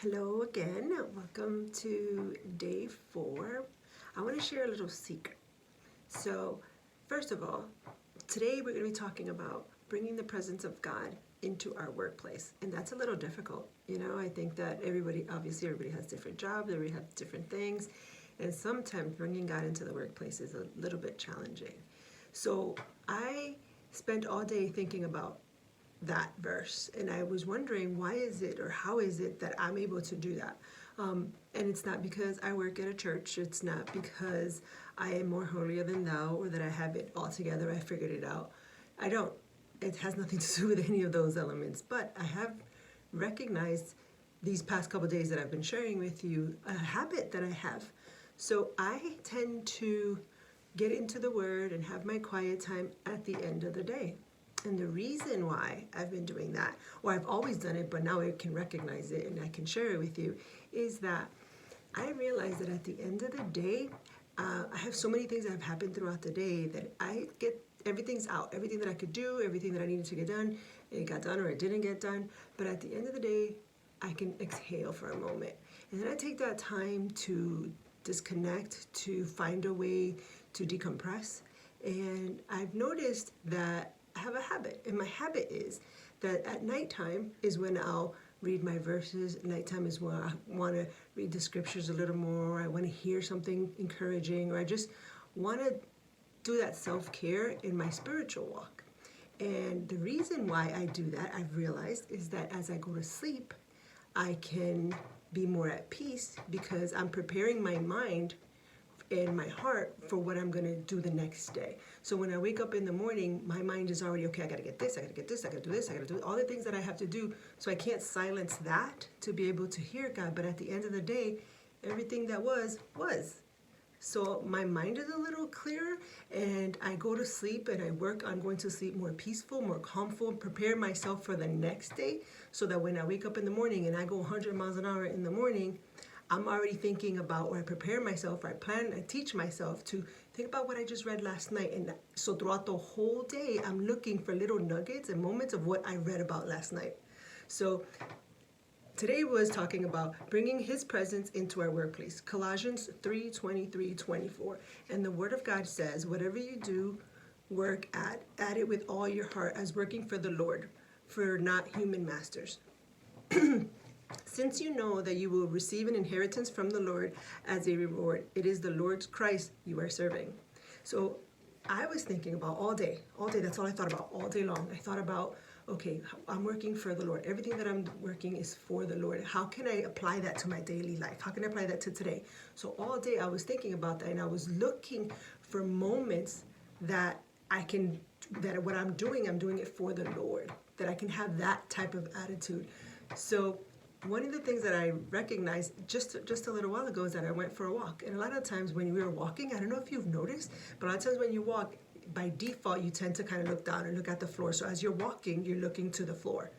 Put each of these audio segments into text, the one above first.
Hello again. Welcome to day 4. I want to share a little secret. So, first of all, today we're going to be talking about bringing the presence of God into our workplace. And that's a little difficult. I think that everybody has different jobs, everybody has different things. And sometimes bringing God into the workplace is a little bit challenging. So, I spent all day thinking about that verse, and I was wondering why is it or how is it that I'm able to do that. And it's not because I work at a church, it's not because I am more holier than thou or that I have it all together, I figured it out. I don't. It has nothing to do with any of those elements, but I have recognized these past couple days that I've been sharing with you a habit that I have. So I tend to get into the Word and have my quiet time at the end of the day. And the reason why I've been doing that, or I've always done it, but now I can recognize it and I can share it with you, is that I realize that at the end of the day, I have so many things that have happened throughout the day that I get everything's out. Everything that I could do, everything that I needed to get done, it got done or it didn't get done. But at the end of the day, I can exhale for a moment. And then I take that time to disconnect, to find a way to decompress. And I've noticed that I have a habit, and my habit is that at nighttime is when I'll read my verses. Nighttime is when I want to read the scriptures a little more. I want to hear something encouraging, or I just want to do that self-care in my spiritual walk. And the reason why I do that, I've realized, is that as I go to sleep, I can be more at peace because I'm preparing my mind and my heart for what I'm going to do the next day. So when I wake up in the morning, my mind is already, okay, I got to get this, I got to get this, I got to do this, I got to do all the things that I have to do. So I can't silence that to be able to hear God. But at the end of the day, everything that was. So my mind is a little clearer, and I go to sleep and I work on going to sleep more peaceful, more calmful, prepare myself for the next day so that when I wake up in the morning and I go 100 miles an hour in the morning, I'm already thinking about, or I prepare myself, or I plan, I teach myself to think about what I just read last night. And so throughout the whole day, I'm looking for little nuggets and moments of what I read about last night. So today was talking about bringing His presence into our workplace. Colossians 3:23-24. And the Word of God says, whatever you do, work at it with all your heart as working for the Lord, for not human masters. Since you know that you will receive an inheritance from the Lord as a reward, it is the Lord's Christ you are serving. So I was thinking about all day, that's all I thought about all day long. I thought about, okay, I'm working for the Lord. Everything that I'm working is for the Lord. How can I apply that to my daily life? How can I apply that to today? So all day I was thinking about that, and I was looking for moments that what I'm doing it for the Lord, that I can have that type of attitude. So one of the things that I recognized just a little while ago is that I went for a walk. And a lot of times when we were walking, I don't know if you've noticed, but a lot of times when you walk, by default, you tend to kind of look down and look at the floor. So as you're walking, you're looking to the floor.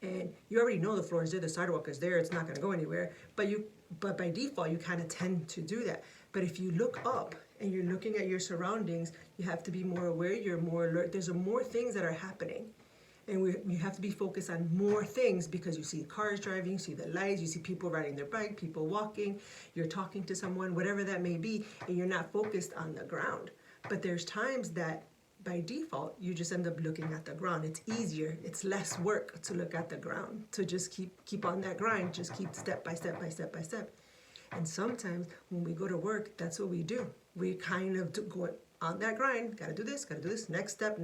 And you already know the floor is there, the sidewalk is there, it's not going to go anywhere. But by default, you kind of tend to do that. But if you look up and you're looking at your surroundings, you have to be more aware, you're more alert. There's more things that are happening. And you have to be focused on more things because you see cars driving, you see the lights, you see people riding their bike, people walking, you're talking to someone, whatever that may be, and you're not focused on the ground. But there's times that by default, you just end up looking at the ground. It's easier, it's less work to look at the ground, to just keep on that grind, just keep step by step by step by step. And sometimes when we go to work, that's what we do. We kind of go on that grind, gotta do this, next step,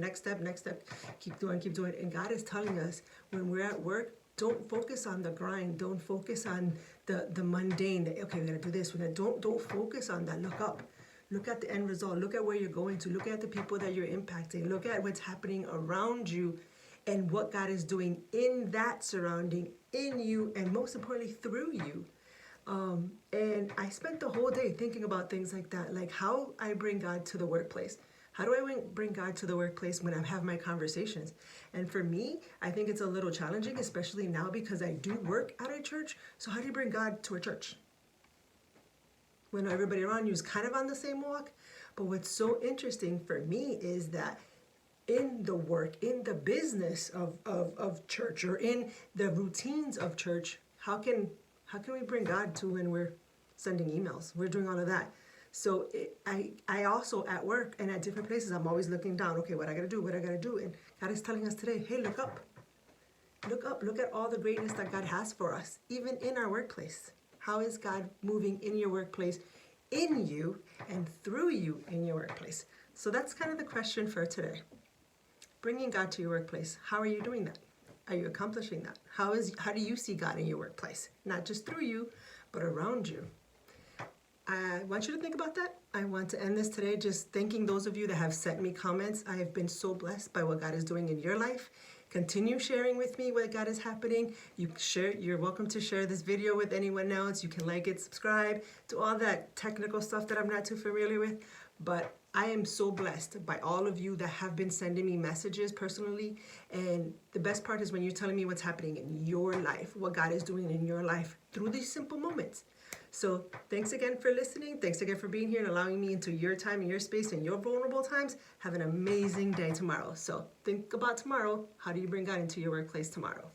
keep doing. And God is telling us when we're at work, don't focus on the grind, don't focus on the mundane, okay, we gotta do this, don't focus on that, look up. Look at the end result, look at where you're going to, look at the people that you're impacting, look at what's happening around you and what God is doing in that surrounding, in you, and most importantly, through you. And I spent the whole day thinking about things like that, like how I bring God to the workplace. How do I bring God to the workplace when I have my conversations? And for me, I think it's a little challenging, especially now because I do work at a church. So how do you bring God to a church when everybody around you is kind of on the same walk? But what's so interesting for me is that in the work, in the business of church, or in the routines of church, how can How can we bring God to when we're sending emails? We're doing all of that. So I also at work and at different places, I'm always looking down. Okay, what I gotta do, what I gotta do. And God is telling us today, hey, look up. Look up, look at all the greatness that God has for us, even in our workplace. How is God moving in your workplace, in you, and through you in your workplace? So that's kind of the question for today. Bringing God to your workplace. How are you doing that? Are you accomplishing that? How do you see God in your workplace? Not just through you, but around you. I want you to think about that. I want to end this today just thanking those of you that have sent me comments. I have been so blessed by what God is doing in your life. Continue sharing with me what God is happening. You're welcome to share this video with anyone else. You can like it, subscribe, do all that technical stuff that I'm not too familiar with. But I am so blessed by all of you that have been sending me messages personally. And the best part is when you're telling me what's happening in your life, what God is doing in your life through these simple moments. So thanks again for listening. Thanks again for being here and allowing me into your time and your space and your vulnerable times. Have an amazing day tomorrow. So think about tomorrow. How do you bring God into your workplace tomorrow?